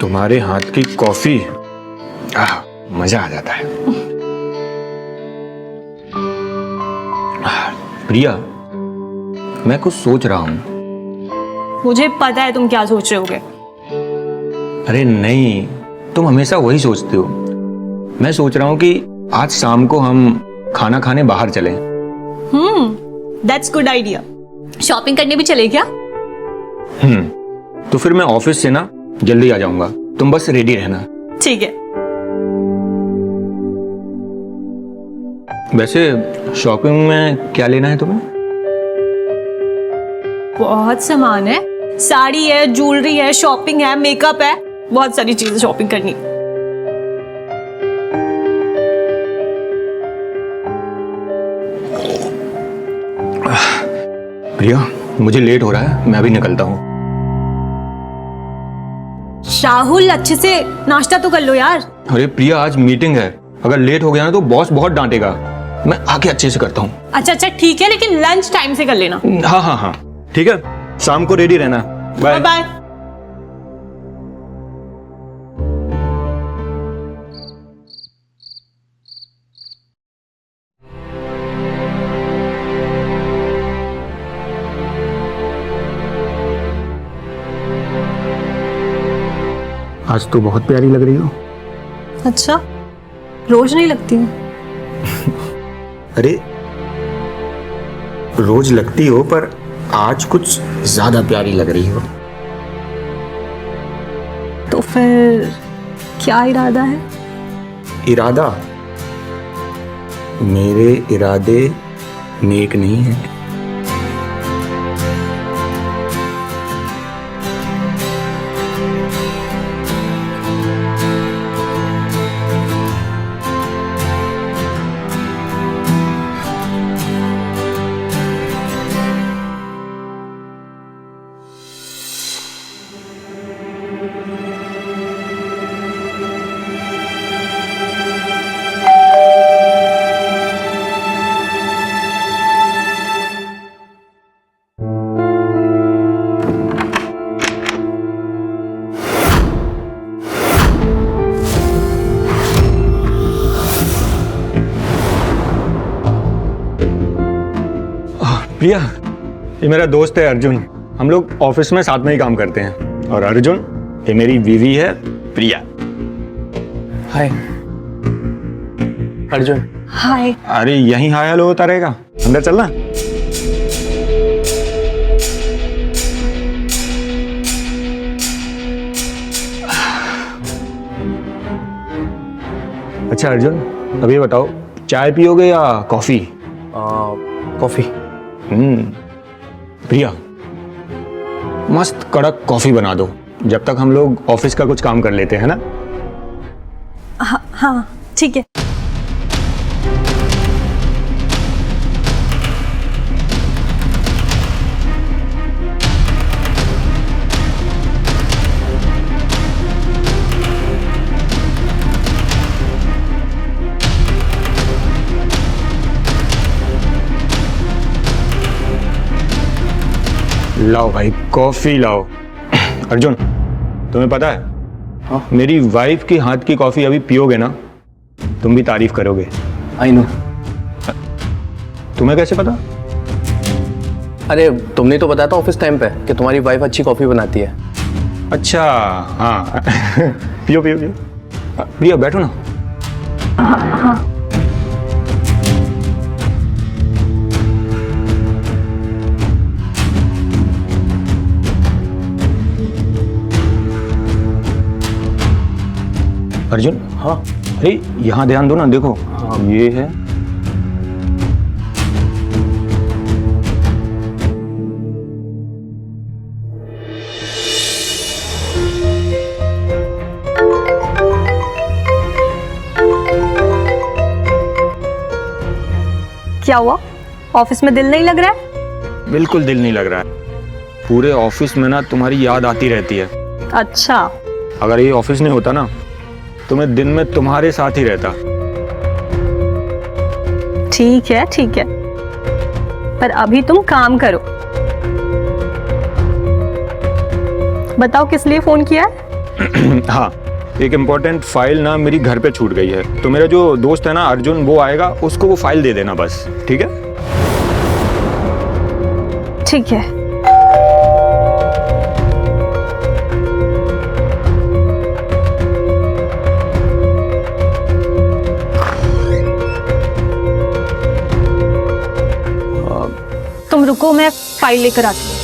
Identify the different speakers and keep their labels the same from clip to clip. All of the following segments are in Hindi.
Speaker 1: तुम्हारे हाथ की कॉफी, मजा आ जाता है। प्रिया, मैं कुछ सोच रहा हूं।
Speaker 2: मुझे पता है तुम क्या सोच रहे होगे।
Speaker 1: अरे नहीं, तुम हमेशा वही सोचते हो। मैं सोच रहा हूं कि आज शाम को हम खाना खाने बाहर चलें।
Speaker 2: That's good idea. शॉपिंग करने भी चले क्या?
Speaker 1: तो फिर मैं ऑफिस से ना जल्दी आ जाऊंगा, तुम बस रेडी रहना।
Speaker 2: ठीक है।
Speaker 1: वैसे शॉपिंग में क्या लेना है तुम्हें?
Speaker 2: बहुत सामान है, साड़ी है, ज्वेलरी है, शॉपिंग है, मेकअप है, बहुत सारी चीजें शॉपिंग करनी।
Speaker 1: प्रिया, मुझे लेट हो रहा है, मैं अभी निकलता हूँ।
Speaker 2: शाहुल, अच्छे से नाश्ता तो कर लो यार।
Speaker 1: अरे प्रिया, आज मीटिंग है, अगर लेट हो गया ना तो बॉस बहुत डांटेगा। मैं आके अच्छे से करता हूँ।
Speaker 2: अच्छा ठीक है, लेकिन लंच टाइम से कर लेना।
Speaker 1: हाँ, ठीक है, शाम को रेडी रहना। Bye
Speaker 2: bye.
Speaker 1: आज तो बहुत प्यारी लग रही हो।
Speaker 2: अच्छा, रोज नहीं लगती हूँ।
Speaker 1: अरे रोज लगती हो, पर आज कुछ ज्यादा प्यारी लग रही हो।
Speaker 2: तो फिर क्या इरादा है?
Speaker 1: इरादा? मेरे इरादे नेक नहीं है। प्रिया, ये मेरा दोस्त है अर्जुन। हम लोग ऑफिस में साथ में ही काम करते हैं। और अर्जुन, ये मेरी बीवी है प्रिया।
Speaker 3: हाय अर्जुन।
Speaker 2: हाय।
Speaker 1: अरे यहीं हाय हेलो होता रहेगा, अंदर चलना। अच्छा अर्जुन, अभी बताओ, चाय पियोगे या कॉफी?
Speaker 3: कॉफी।
Speaker 1: प्रिया, मस्त कड़क कॉफी बना दो, जब तक हम लोग ऑफिस का कुछ काम कर लेते हैं ना।
Speaker 2: हाँ ठीक है।
Speaker 1: लाओ भाई, कॉफी लाओ। अर्जुन, तुम्हें पता है,
Speaker 3: हाँ?
Speaker 1: मेरी वाइफ की हाथ की कॉफी अभी पियोगे ना, तुम भी तारीफ करोगे।
Speaker 3: I know.
Speaker 1: तुम्हें कैसे पता?
Speaker 3: अरे तुमने तो बताया था ऑफिस टाइम पे कि तुम्हारी वाइफ अच्छी कॉफी बनाती है।
Speaker 1: अच्छा, हाँ। पियो पियो पियो। प्रिया बैठो ना। अर्जुन,
Speaker 3: हाँ।
Speaker 1: अरे यहाँ ध्यान दो ना, देखो। हाँ। ये है।
Speaker 2: क्या हुआ? ऑफिस में दिल नहीं लग रहा है?
Speaker 1: बिल्कुल दिल नहीं लग रहा है। पूरे ऑफिस में ना तुम्हारी याद आती रहती है।
Speaker 2: अच्छा।
Speaker 1: अगर ये ऑफिस नहीं होता ना, तो मैं दिन में तुम्हारे साथ ही रहता।
Speaker 2: ठीक है, पर अभी तुम काम करो। बताओ किस लिए फोन किया है?
Speaker 1: हाँ, एक इम्पोर्टेंट फाइल ना मेरी घर पे छूट गई है, तो मेरा जो दोस्त है ना अर्जुन, वो आएगा, उसको वो फाइल दे देना बस, ठीक है?
Speaker 2: ठीक है। तुम रुको, मैं फाइल लेकर आती हूँ।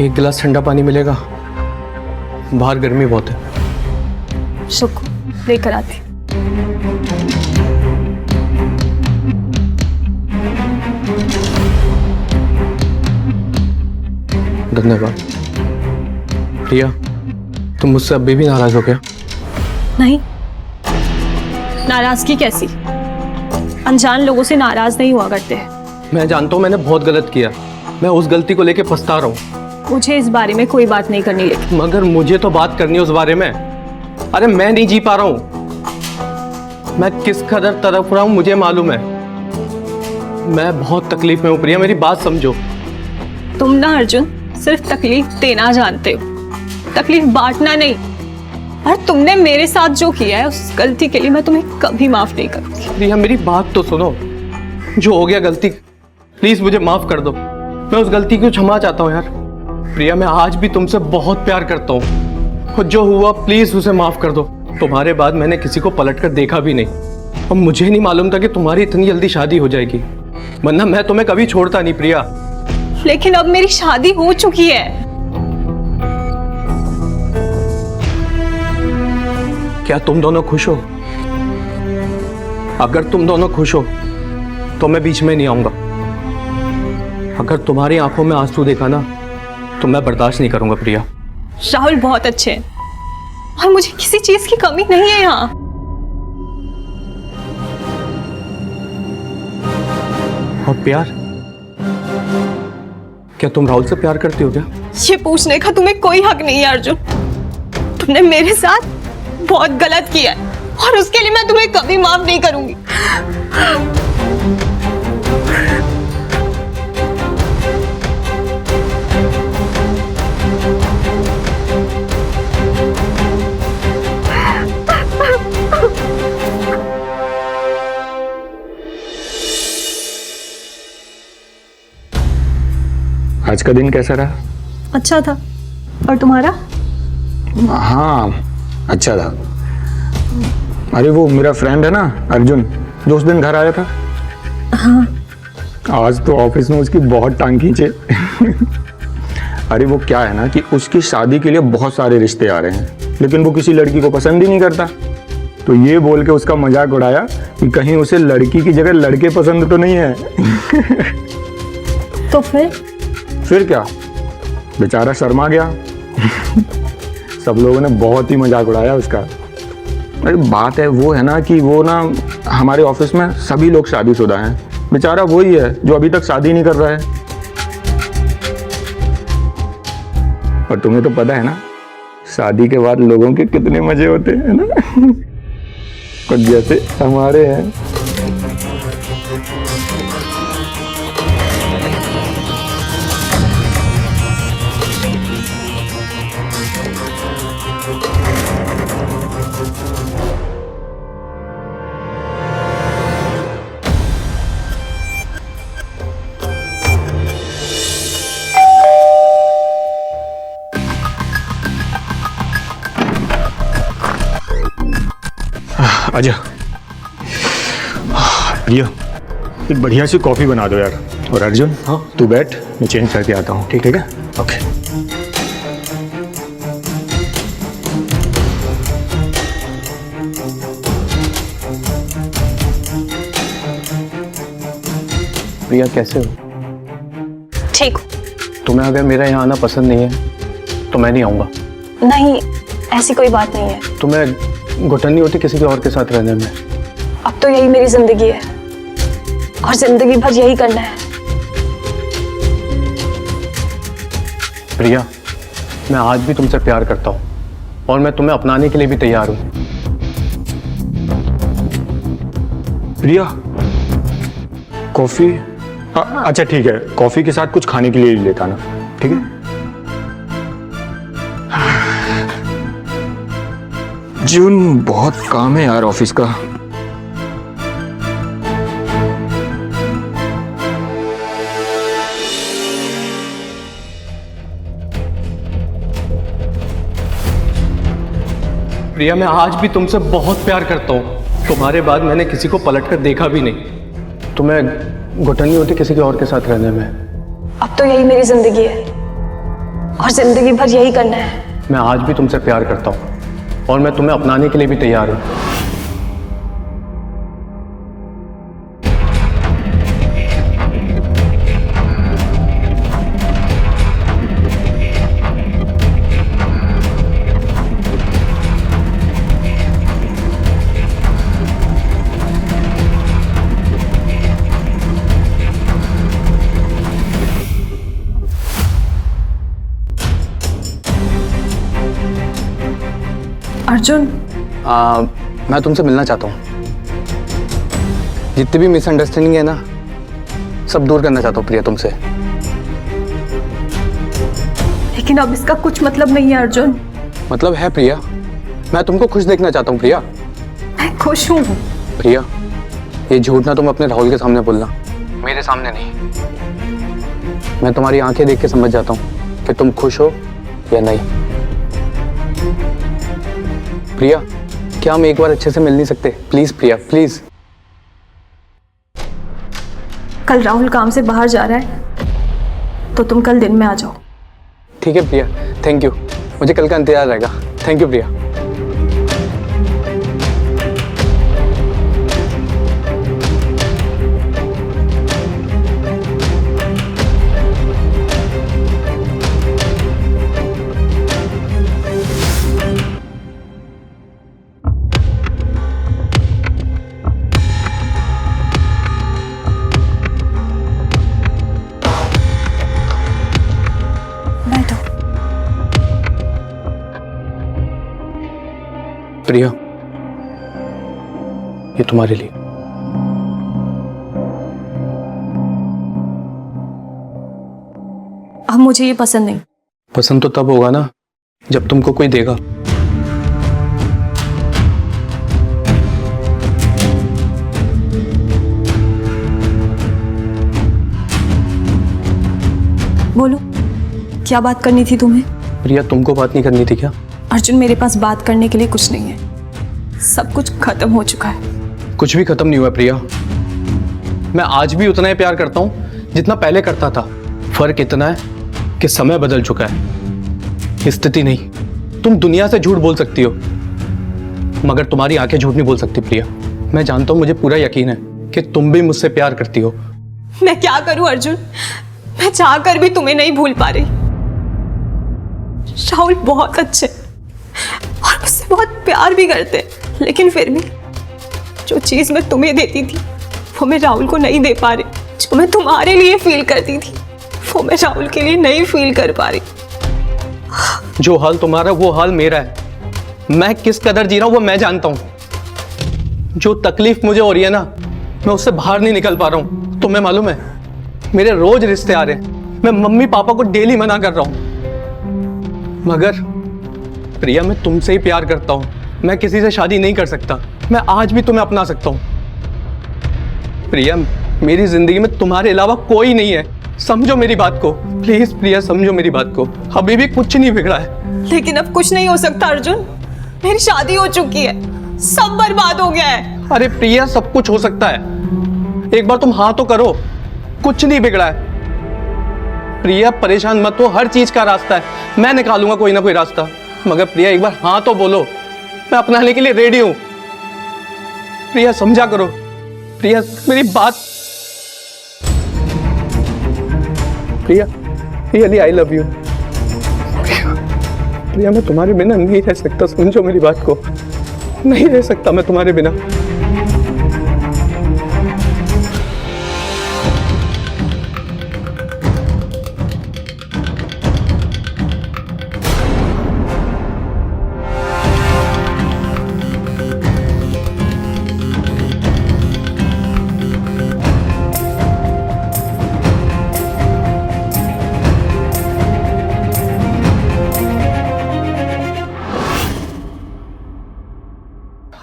Speaker 3: एक गिलास ठंडा पानी मिलेगा? बाहर गर्मी बहुत है।
Speaker 2: रुको, लेकर आती हूँ।
Speaker 3: धन्यवाद। प्रिया, तुम मुझसे अभी भी नाराज हो क्या?
Speaker 2: नहीं, नाराजगी कैसी? अनजान लोगों से नाराज नहीं हुआ करते हैं।
Speaker 3: मैं जानता हूँ मैंने बहुत गलत किया, मैं उस गलती को लेके पछता रहा हूँ।
Speaker 2: मुझे इस बारे में कोई बात नहीं करनी, लेकिन
Speaker 3: मगर मुझे तो बात करनी है उस बारे में। अरे मैं नहीं जी पा रहा हूँ, मैं किस कदर तड़प रहा हूँ मुझे मालूम है। मैं बहुत तकलीफ में हूँ प्रिया, मेरी बात समझो।
Speaker 2: तुम ना अर्जुन सिर्फ तकलीफ देना जानते हो, तकलीफ बांटना नहीं। और तुमने मेरे साथ जो किया है उस गलती के लिए मैं तुम्हें कभी माफ नहीं करूंगी।
Speaker 3: प्रिया मेरी बात तो सुनो, जो हो गया गलती, प्लीज मुझे माफ कर दो। मैं उस गलती को क्षमा चाहता हूँ यार। प्रिया मैं आज भी तुमसे बहुत प्यार करता हूँ, और जो हुआ प्लीज उसे माफ कर दो। तुम्हारे बाद मैंने किसी को पलट कर देखा भी नहीं, और मुझे नहीं मालूम था कि तुम्हारी इतनी जल्दी शादी हो जाएगी, वरना मैं तुम्हें कभी छोड़ता नहीं प्रिया।
Speaker 2: लेकिन अब मेरी शादी हो चुकी है।
Speaker 3: क्या तुम दोनों खुश हो? अगर तुम दोनों खुश हो तो मैं बीच में नहीं आऊंगा। अगर तुम्हारी आंखों में आंसू देखा ना तो मैं बर्दाश्त नहीं करूंगा प्रिया।
Speaker 2: राहुल बहुत अच्छे हैं और मुझे किसी चीज की कमी नहीं है यहाँ।
Speaker 3: और प्यार, क्या तुम राहुल से प्यार करती हो क्या?
Speaker 2: ये पूछने का तुम्हें कोई हक नहीं है अर्जुन। तुमने मेरे साथ बहुत गलत किया है और उसके लिए मैं तुम्हें कभी माफ नहीं करूंगी।
Speaker 1: आज का दिन कैसा रहा?
Speaker 2: अच्छा था। और तुम्हारा?
Speaker 1: हाँ, अच्छा था। अरे वो मेरा फ्रेंड है ना अर्जुन, जो उस दिन घर आया था,
Speaker 2: हाँ।
Speaker 1: आज तो ऑफिस में उसकी बहुत टांग खींचे। अरे वो क्या है ना कि उसकी शादी के लिए बहुत सारे रिश्ते आ रहे हैं, लेकिन वो किसी लड़की को पसंद ही नहीं करता। तो ये बोल के उसका मजाक उड़ाया कि कहीं उसे लड़की की जगह लड़के पसंद तो नहीं है।
Speaker 2: तो फिर क्या, बेचारा शर्मा गया। सब लोगों ने बहुत ही मजाक उड़ाया उसका। अरे बात है वो है ना कि वो ना हमारे ऑफिस में सभी लोग शादीशुदा हैं, बेचारा वही है जो अभी तक शादी नहीं कर रहा है। और तुम्हें तो पता है ना शादी के बाद लोगों के कितने मजे होते हैं ना। कुछ जैसे हमारे हैं। आजा प्रिया, एक बढ़िया सी कॉफी बना दो यार। और अर्जुन,
Speaker 3: हाँ?
Speaker 1: तू बैठ, मैं चेंज करके आता हूँ। ठीक है? ओके।
Speaker 3: प्रिया कैसे हो?
Speaker 2: ठीक हो?
Speaker 3: तुम्हें अगर मेरा यहाँ आना पसंद नहीं है तो मैं नहीं आऊँगा।
Speaker 2: नहीं, ऐसी कोई बात नहीं है।
Speaker 3: तुम्हें घुटन नहीं होती किसी और के साथ रहने में?
Speaker 2: अब तो यही मेरी जिंदगी है और जिंदगी भर यही करना है।
Speaker 3: प्रिया, मैं आज भी तुमसे प्यार करता हूँ और मैं तुम्हें अपनाने के लिए भी तैयार हूँ।
Speaker 1: प्रिया, कॉफी? अच्छा ठीक है, कॉफी के साथ कुछ खाने के लिए ले लेता ना, ठीक है? जून, बहुत काम है यार ऑफिस का।
Speaker 3: प्रिया, मैं आज भी तुमसे बहुत प्यार करता हूँ। तुम्हारे बाद मैंने किसी को पलट कर देखा भी नहीं। तुम्हें घुटन नहीं होती किसी के और के साथ रहने में?
Speaker 4: अब तो यही मेरी जिंदगी है और जिंदगी भर यही करना है।
Speaker 3: मैं आज भी तुमसे प्यार करता हूँ और मैं तुम्हें अपनाने के लिए भी तैयार हूँ।
Speaker 4: अर्जुन,
Speaker 3: मैं तुमसे मिलना चाहता हूँ। जितनी भी मिसअंडरस्टैंडिंग है ना, सब दूर करना चाहता हूँ प्रिया तुमसे।
Speaker 4: लेकिन अब इसका कुछ मतलब नहीं है अर्जुन।
Speaker 3: मतलब है प्रिया, मैं तुमको खुश देखना चाहता हूँ प्रिया।
Speaker 4: मैं खुश हूँ।
Speaker 3: प्रिया, ये झूठ ना तुम अपने राहुल के सामने बोलना, मेरे सामने नहीं। मैं तुम्हारी आंखें देख के समझ जाता हूँ कि तुम खुश हो या नहीं। प्रिया, क्या हम एक बार अच्छे से मिल नहीं सकते? Please Priya, please.
Speaker 4: कल राहुल काम से बाहर जा रहा है तो तुम कल दिन में आ जाओ।
Speaker 3: ठीक है प्रिया, थैंक यू। मुझे कल का इंतजार रहेगा। थैंक यू प्रिया।
Speaker 4: बैठो।
Speaker 3: प्रिया, ये तुम्हारे लिए।
Speaker 4: अब मुझे ये पसंद नहीं।
Speaker 3: पसंद तो तब होगा ना जब तुमको कोई देगा।
Speaker 4: बोलो, क्या बात करनी थी तुम्हें?
Speaker 3: प्रिया, तुमको बात नहीं करनी थी क्या?
Speaker 4: अर्जुन, मेरे पास बात करने के लिए कुछ नहीं है। सब कुछ खत्म हो चुका है।
Speaker 3: कुछ भी खत्म नहीं हुआ प्रिया। मैं आज भी उतना ही प्यार करता हूं जितना पहले करता था। फर्क इतना है कि समय बदल चुका है, स्थिति नहीं। तुम दुनिया से झूठ बोल सकती हो मगर तुम्हारी आंखें झूठ नहीं बोल सकती प्रिया। मैं जानता हूं, मुझे पूरा यकीन है कि तुम भी मुझसे प्यार करती हो।
Speaker 4: मैं क्या करूं अर्जुन, मैं चाह कर भी तुम्हें नहीं भूल पा रही। राहुल बहुत अच्छे और मुझसे बहुत प्यार भी करते, लेकिन फिर भी जो चीज मैं तुम्हें देती थी वो मैं राहुल को नहीं दे पा रही। जो मैं तुम्हारे लिए फील करती थी वो मैं राहुल के लिए नहीं फील कर पा रही।
Speaker 3: जो हाल तुम्हारा वो हाल मेरा है। मैं किस कदर जी रहा हूं वो मैं जानता हूं। जो तकलीफ मुझे हो रही है ना, मैं उससे बाहर नहीं निकल पा रहा हूं। तुम्हें मालूम है, मेरे रोज रिश्ते आ रहे हैं। मैं मम्मी पापा को डेली मना कर रहा हूं, मगर प्रिया, मैं तुमसे ही प्यार करता हूं। मैं किसी से शादी नहीं कर सकता। मैं आज भी तुम्हें अपना सकता हूं। प्रिया, मेरी जिंदगी में तुम्हारे अलावा कोई नहीं है। समझो मेरी बात को, प्लीज प्रिया, समझो मेरी बात को। अभी भी कुछ नहीं बिगड़ा है।
Speaker 4: लेकिन अब कुछ नहीं हो सकता अर्जुन। मेरी शादी हो चुकी है, सब बर्बाद हो गया है।
Speaker 3: अरे प्रिया, सब कुछ हो सकता है। एक बार तुम हाँ तो करो। कुछ नहीं बिगड़ा है। प्रिया, परेशान मत हो, हर चीज का रास्ता है। मैं निकालूंगा कोई ना कोई रास्ता। मगर प्रिया, एक बार हाँ तो बोलो। मैं अपनाने के लिए रेडी हूं। प्रिया, समझा करो। प्रिया, मेरी बात। प्रिया, रियली आई लव यू। प्रिया, मैं तुम्हारे बिना नहीं रह सकता। समझो मेरी बात को। नहीं रह सकता मैं तुम्हारे बिना।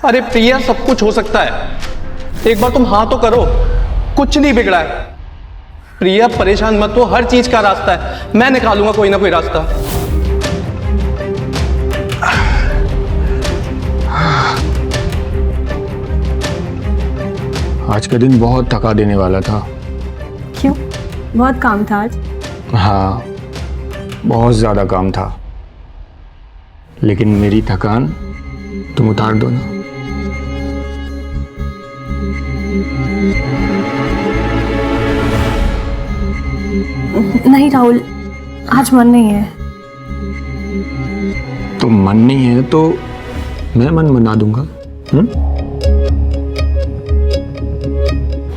Speaker 3: अरे प्रिया, सब कुछ हो सकता है, एक बार तुम हाँ तो करो, कुछ नहीं बिगड़ा है। प्रिया परेशान मत हो, हर चीज का रास्ता है, मैं निकालूंगा कोई ना कोई रास्ता।
Speaker 1: आज का दिन बहुत थका देने वाला था।
Speaker 4: क्यों? बहुत काम था आज?
Speaker 1: हाँ, बहुत ज़्यादा काम था, लेकिन मेरी थकान तुम उतार दो ना।
Speaker 4: नहीं राहुल, आज मन नहीं है।
Speaker 1: तो मन नहीं है तो मैं मन बना दूंगा।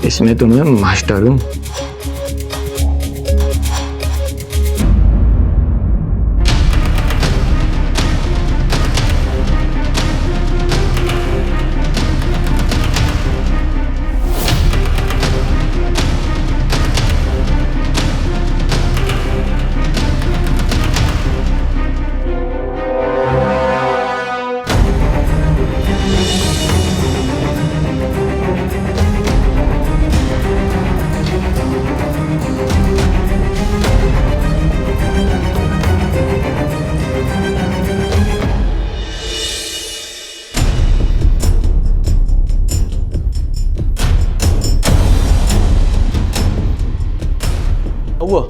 Speaker 1: इसमें तो मैं मास्टर हूं।
Speaker 3: हुआ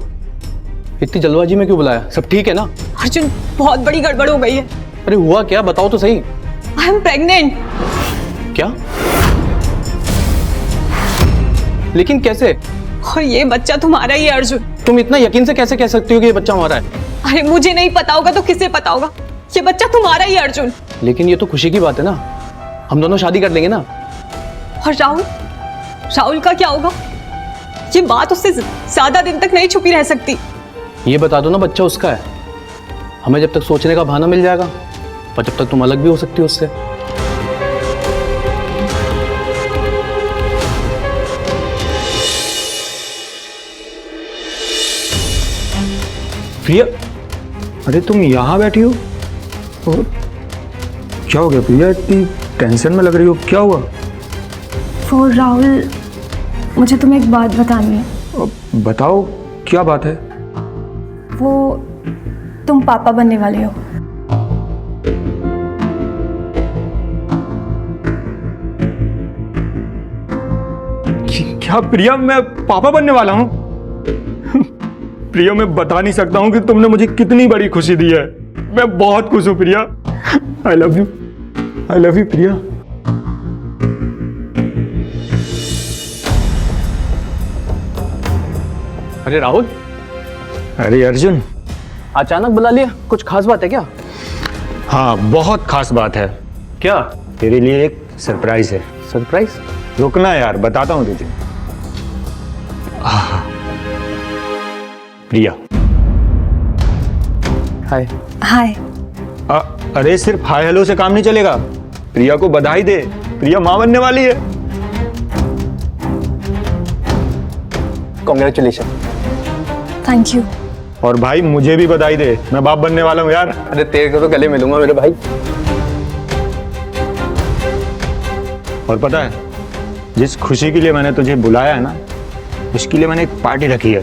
Speaker 3: इतनी जल्दबाजी में क्यों बुलाया? सब ठीक है ना?
Speaker 4: अर्जुन, बहुत बड़ी गड़बड़ हो गई है।
Speaker 3: अरे हुआ क्या, बताओ तो सही।
Speaker 4: I am pregnant.
Speaker 3: क्या? लेकिन कैसे?
Speaker 4: और ये बच्चा तुम्हारा ही है अर्जुन।
Speaker 3: तुम इतना यकीन से कैसे कह सकती हो कि ये बच्चा हमारा है?
Speaker 4: अरे मुझे नहीं पता होगा तो किसे पता होगा? ये बच्चा तुम्हारा ही है अर्जुन।
Speaker 3: लेकिन ये तो खुशी की बात है ना, हम दोनों शादी कर लेंगे ना।
Speaker 4: और राहुल, राहुल का क्या होगा? ये बात उससे ज्यादा दिन तक नहीं छुपी रह सकती।
Speaker 3: ये बता दो ना, बच्चा उसका है, हमें जब तक सोचने का बहाना मिल जाएगा, और जब तक तुम अलग भी हो सकती हो उससे।
Speaker 1: प्रिया, अरे तुम यहाँ बैठी हो? और क्या हो गया प्रिया, इतनी टेंशन में लग रही हो, क्या हुआ?
Speaker 5: वो राहुल, मुझे तुम्हें एक बात बतानी है।
Speaker 1: बताओ, क्या बात है?
Speaker 5: वो तुम पापा बनने वाले हो।
Speaker 1: क्या प्रिया, मैं पापा बनने वाला हूँ? प्रिया, मैं बता नहीं सकता हूँ कि तुमने मुझे कितनी बड़ी खुशी दी है। मैं बहुत खुश हूँ Priya. I love you, I love you Priya.
Speaker 3: अरे राहुल।
Speaker 1: अरे अर्जुन।
Speaker 3: अचानक बुला लिया, कुछ खास बात है क्या?
Speaker 1: हाँ, बहुत खास बात है।
Speaker 3: क्या?
Speaker 1: तेरे लिए एक सरप्राइज है।
Speaker 3: सरप्राइज?
Speaker 1: रुकना यार, बताता हूँ तुझे। प्रिया।
Speaker 3: हाय।
Speaker 5: हाय।
Speaker 1: अरे सिर्फ हाय हेलो से काम नहीं चलेगा। प्रिया को बधाई दे, प्रिया माँ बनने वाली है।
Speaker 3: कॉन्ग्रेचुलेशन।
Speaker 5: Thank you.
Speaker 1: और भाई मुझे भी बधाई दे, मैं बाप बनने वाला हूँ यार।
Speaker 3: अरे तेरे को तो गले मिलूंगा मेरे भाई।
Speaker 1: और पता है, जिस खुशी के लिए मैंने तुझे बुलाया है ना, उसके लिए मैंने एक पार्टी रखी है,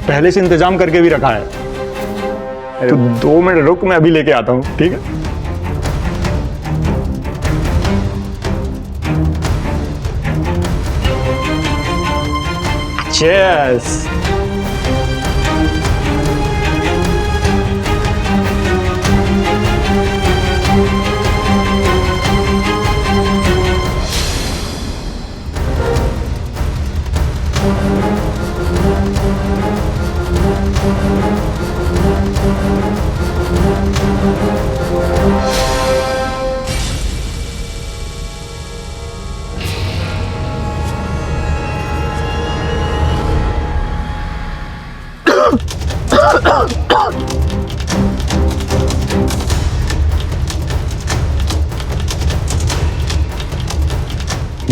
Speaker 1: पहले से इंतजाम करके भी रखा है। तो 2 मिनट रुक, मैं अभी लेके आता हूँ, ठीक है? Cheers!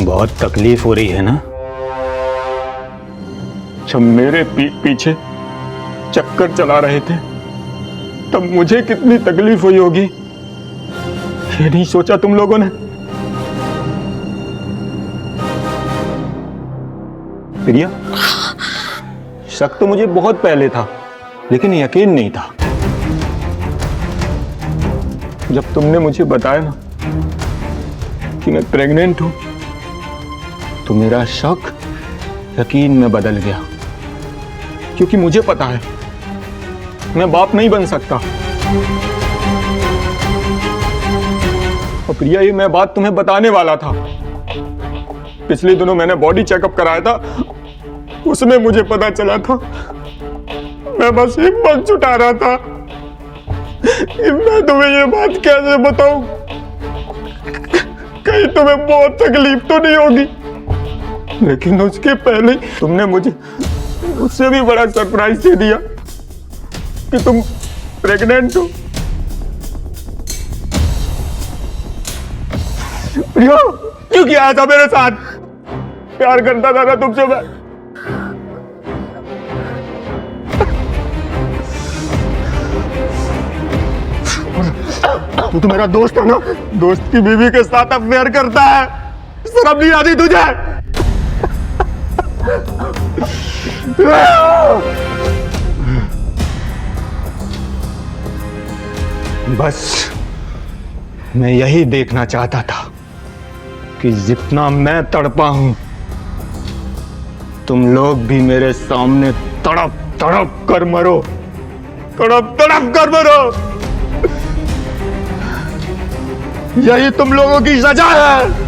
Speaker 1: बहुत तकलीफ हो रही है ना? जब मेरे पीछे चक्कर चला रहे थे तब मुझे कितनी तकलीफ हुई होगी, ये नहीं सोचा तुम लोगों ने। प्रिया, शक तो मुझे बहुत पहले था, लेकिन यकीन नहीं था। जब तुमने मुझे बताया ना कि मैं प्रेग्नेंट हूं, तो मेरा शक यकीन में बदल गया, क्योंकि मुझे पता है मैं बाप नहीं बन सकता। और प्रिया, ये मैं बात तुम्हें बताने वाला था। पिछले दिनों मैंने बॉडी चेकअप कराया था, उसमें मुझे पता चला था। मैं बस हिम्मत जुटा रहा था कि मैं तुम्हें ये बात कैसे बताऊं, कहीं तुम्हें बहुत तकलीफ तो नहीं होगी। लेकिन उसके पहले तुमने मुझे उससे भी बड़ा सरप्राइज दे दिया कि तुम प्रेग्नेंट हो। प्रिया, क्यों किया था मेरे साथ? प्यार करता था ना तुमसे मैं। तू तो मेरा दोस्त है ना, दोस्त की बीवी के साथ अफेयर करता है, शर्म नहीं आती तुझे? बस मैं यही देखना चाहता था कि जितना मैं तड़पा हूं, तुम लोग भी मेरे सामने तड़प तड़प कर मरो, तड़प तड़प कर मरो। यही तुम लोगों की सजा है।